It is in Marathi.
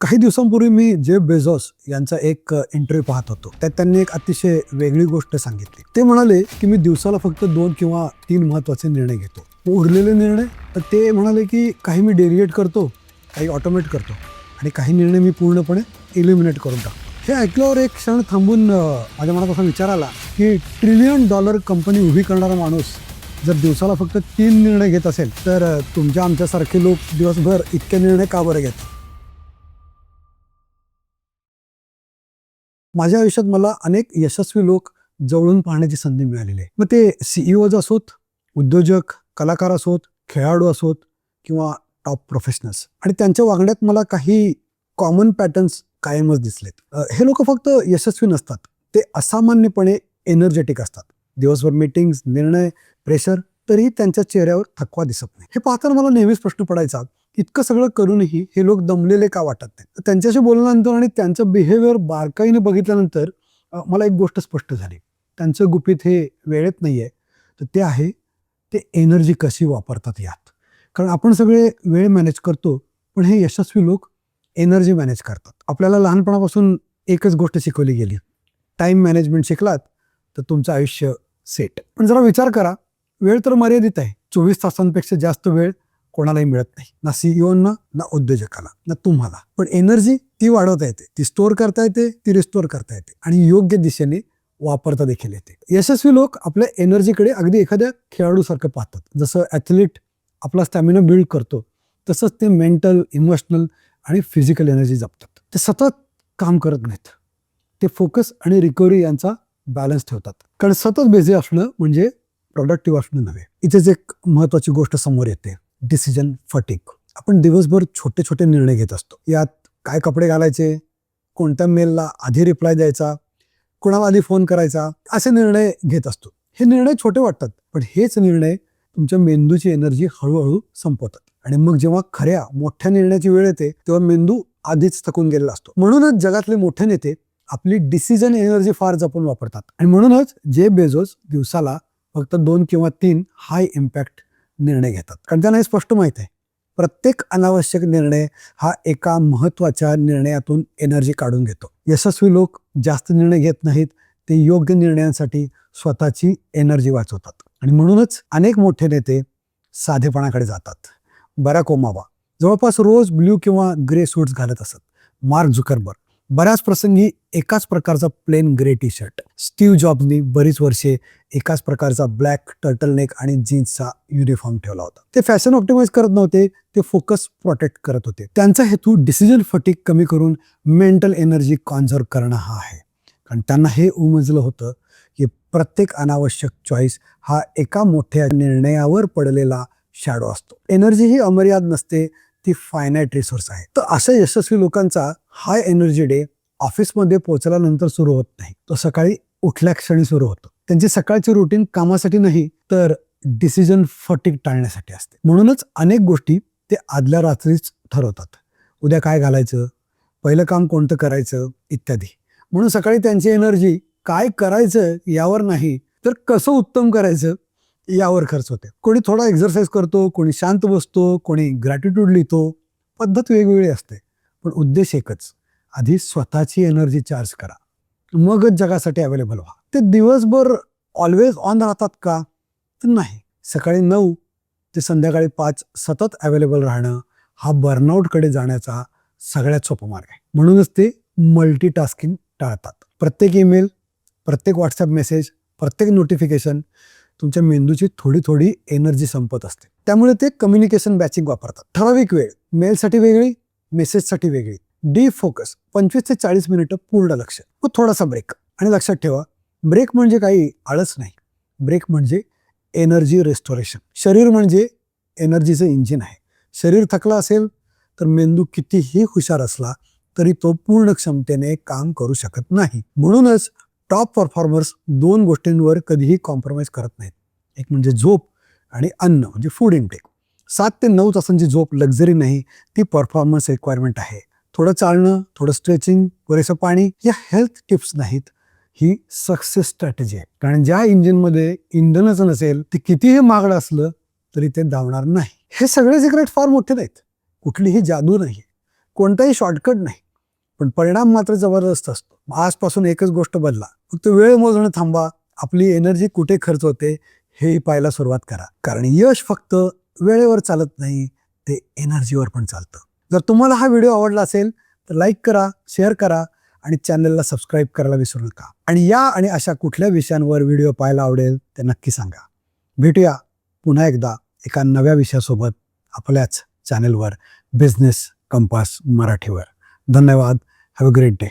काही दिवसांपूर्वी मी जेफ बेझोस यांचा एक इंटरव्ह्यू पाहत होतो. त्यात त्यांनी एक अतिशय वेगळी गोष्ट सांगितली. ते म्हणाले की मी दिवसाला फक्त 2 किंवा 3 महत्त्वाचे निर्णय घेतो. उरलेले निर्णय तर ते म्हणाले की काही मी डेरिएट करतो, काही ऑटोमेट करतो आणि काही निर्णय मी पूर्णपणे इलिमिनेट करून टाकतो. हे ऐकल्यावर एक क्षण थांबून माझ्या मनात असा विचार आला की $1 ट्रिलियन कंपनी उभी करणारा माणूस जर दिवसाला फक्त 3 निर्णय घेत असेल तर तुमच्या आमच्यासारखे लोक दिवसभर इतके निर्णय का बरं घेतात? माझ्या आयुष्यात मला अनेक यशस्वी लोक जवळून पाहण्याची संधी मिळालेली आहे. मग ते सीईओज असोत, उद्योजक, कलाकार असोत, खेळाडू असोत किंवा टॉप प्रोफेशनल्स, आणि त्यांच्या वागण्यात मला काही कॉमन पॅटर्न्स कायमच दिसलेत. हे लोक फक्त यशस्वी नसतात, ते असामान्यपणे एनर्जेटिक असतात. दिवसभर मीटिंग्स, निर्णय, प्रेशर, तरीही त्यांच्या चेहऱ्यावर थकवा दिसत नाही. हे पाहताना मला नेहमीच प्रश्न पडायचा, इतकं सगळं करूनही हे लोक दमलेले का वाटत नाही? त्यांच्याशी बोलल्यानंतर आणि त्यांचं बिहेवियर बारकाईने बघितल्यानंतर मला एक गोष्ट स्पष्ट झाली. त्यांचं गुपित हे वेळेत नाही आहे, तर ते आहे ते एनर्जी कशी वापरतात यात. कारण आपण सगळे वेळ मॅनेज करतो, पण हे यशस्वी लोक एनर्जी मॅनेज करतात. आपल्याला लहानपणापासून एकच गोष्ट शिकवली गेली, टाईम मॅनेजमेंट शिकलात तर तुमचं आयुष्य सेट. पण जरा विचार करा, वेळ तर मर्यादित आहे. 24 तासांपेक्षा जास्त वेळ कोणालाही मिळत नाही, ना सीईओना, ना उद्योजकाला, ना तुम्हाला. पण एनर्जी ती वाढवता येते, ती स्टोअर करता येते, ती रिस्टोअर करता येते आणि योग्य दिशेने वापरता देखील येते. यशस्वी लोक आपल्या एनर्जीकडे अगदी एखाद्या खेळाडूसारखं पाहतात. जसं ॲथलीट आपला स्टॅमिना बिल्ड करतो, तसंच ते मेंटल, इमोशनल आणि फिजिकल एनर्जी जपतात. ते सतत काम करत नाहीत, ते फोकस आणि रिकव्हरी यांचा बॅलन्स ठेवतात. कारण सतत बिझी असणं म्हणजे प्रोडक्टिव्ह असणं नव्हे. इथेच एक महत्त्वाची गोष्ट समोर येते, डिसिजन फटीग. आपण दिवसभर छोटे छोटे निर्णय घेत असतो. यात काय कपडे घालायचे, कोणत्या मेलला आधी रिप्लाय द्यायचा, कोणाला आधी फोन करायचा, असे निर्णय घेत असतो. हे निर्णय छोटे वाटतात, पण हेच निर्णय तुमच्या मेंदूची एनर्जी हळूहळू संपवतात. आणि मग जेव्हा खऱ्या मोठ्या निर्णयाची वेळ येते तेव्हा मेंदू आधीच थकून गेलेला असतो. म्हणूनच जगातले मोठे नेते आपली डिसिजन एनर्जी फार जपून वापरतात. आणि म्हणूनच जेफ बेझोस दिवसाला फक्त 2 किंवा 3 हाय इम्पॅक्ट निर्णय घेतात. कारण त्यांना हे स्पष्ट माहीत आहे, प्रत्येक अनावश्यक निर्णय हा एका महत्त्वाच्या निर्णयातून एनर्जी काढून घेतो. यशस्वी लोक जास्त निर्णय घेत नाहीत, ते योग्य निर्णयांसाठी स्वतःची एनर्जी वाचवतात. आणि म्हणूनच अनेक मोठे नेते साधेपणाकडे जातात. बराक ओबामा जवळपास रोज ब्ल्यू किंवा ग्रे सूट्स घालत असत. मार्क झुकरबर्ग बऱ्याच प्रसंगी एकाच प्रकारचा plain grey T shirt. Steve जॉब्सनी बरीच वर्षे एकाच प्रकारचा ब्लॅक टर्टलनेक आणि जीन्सचा युनिफॉर्म ठेवला होता. ते फॅशन ऑप्टिमाइज करत नव्हते, ते फोकस प्रोटेक्ट करत होते. त्यांचा हेतू डिसिजन फटीग कमी करून मेंटल एनर्जी कॉन्झर्व करणं हा आहे. कारण त्यांना हे उमजलं होतं की प्रत्येक अनावश्यक चॉईस हा एका मोठ्या निर्णयावर पडलेला शॅडो असतो. एनर्जी ही अमर्याद नसते, ती फायनाईट रिसोर्स आहे. तर अशा यशस्वी लोकांचा हाय एनर्जी डे ऑफिसमध्ये पोहोचल्यानंतर सुरू होत नाही, तो सकाळी उठल्या क्षणी सुरू होतो. त्यांची सकाळची रुटीन कामासाठी नाही, तर डिसिजन फटीग टाळण्यासाठी असते. म्हणूनच अनेक गोष्टी ते आदल्या रात्रीच ठरवतात. उद्या काय घालायचं, पहिलं काम कोणतं करायचं इत्यादी. म्हणून सकाळी त्यांची एनर्जी काय करायचं यावर नाही, तर कसं उत्तम करायचं यावर खर्च होते. कोणी थोडा एक्सरसाइज करतो, कोणी शांत बसतो, कोणी ग्रॅटिट्यूड लिहितो. पद्धत वेगवेगळी असते, पण उद्देश एकच, आधी स्वतःची एनर्जी चार्ज करा, मगच जगासाठी अवेलेबल व्हा. ते दिवसभर ऑलवेज ऑन राहतात का? तर नाही. सकाळी 9 ते संध्याकाळी 5 सतत अवेलेबल राहणं हा बर्नआउटकडे जाण्याचा सगळ्यात सोपा मार्ग आहे. म्हणूनच ते मल्टीटास्किंग टाळतात. प्रत्येक ईमेल, प्रत्येक व्हॉट्सॲप मेसेज, प्रत्येक नोटिफिकेशन तुमच्या मेंदूची थोडी थोडी एनर्जी संपत असते. त्यामुळे ते कम्युनिकेशन बॅचिंग वापरतात. ठराविक वेळ, मेलसाठी वेगळी, मेसेजसाठी वेगळी. डीप फोकस, 25 ते 40 मिनिटं पूर्ण लक्ष, मग थोडासा ब्रेक. आणि लक्षात ठेवा, ब्रेक म्हणजे काही आळस नाही, ब्रेक म्हणजे एनर्जी रेस्टोरेशन. शरीर म्हणजे एनर्जीचं इंजिन आहे. शरीर थकला असेल तर मेंदू कितीही हुशार असला तरी तो पूर्ण क्षमतेने काम करू शकत नाही. म्हणूनच टॉप परफॉर्मर्स 2 गोष्टींवर कधीही कॉम्प्रोमाइज करत नाहीत. एक म्हणजे झोप आणि अन्न म्हणजे फूड इनटेक. 7 ते 9 तासांची झोप लक्झरी नाही, ती परफॉर्मन्स रिक्वायरमेंट आहे. थोडं चालणं, थोडं स्ट्रेचिंग, पुरेसं पाणी या हेल्थ टिप्स नाहीत, ही सक्सेस स्ट्रॅटेजी आहे. कारण ज्या इंजिनमध्ये इंधनच नसेल, ते कितीही महागडं असलं तरी ते धावणार नाही. हे सगळे सिक्रेट फार मोठे नाहीत, कुठलीही जादू नाही. कोणताही शॉर्टकट नाही, पण परिणाम मात्र जबरदस्त असतो. आजपासून एकच गोष्ट बदला, फक्त वेळ मोजणं थांबा. आपली एनर्जी कुठे खर्च होते हे पाहायला सुरुवात करा. कारण यश फक्त वेळेवर चालत नाही, ते एनर्जीवर पण चालतं. जर तुम्हाला हा व्हिडिओ आवडला असेल तर लाईक करा, शेअर करा आणि चॅनलला सबस्क्राईब करायला विसरू नका. आणि या आणि अशा कुठल्या विषयांवर व्हिडिओ पाहायला आवडेल ते नक्की सांगा. भेटूया पुन्हा एकदा एका नव्या विषयासोबत आपल्याच चॅनलवर, बिझनेस कंपास मराठीवर. धन्यवाद. Have a great day.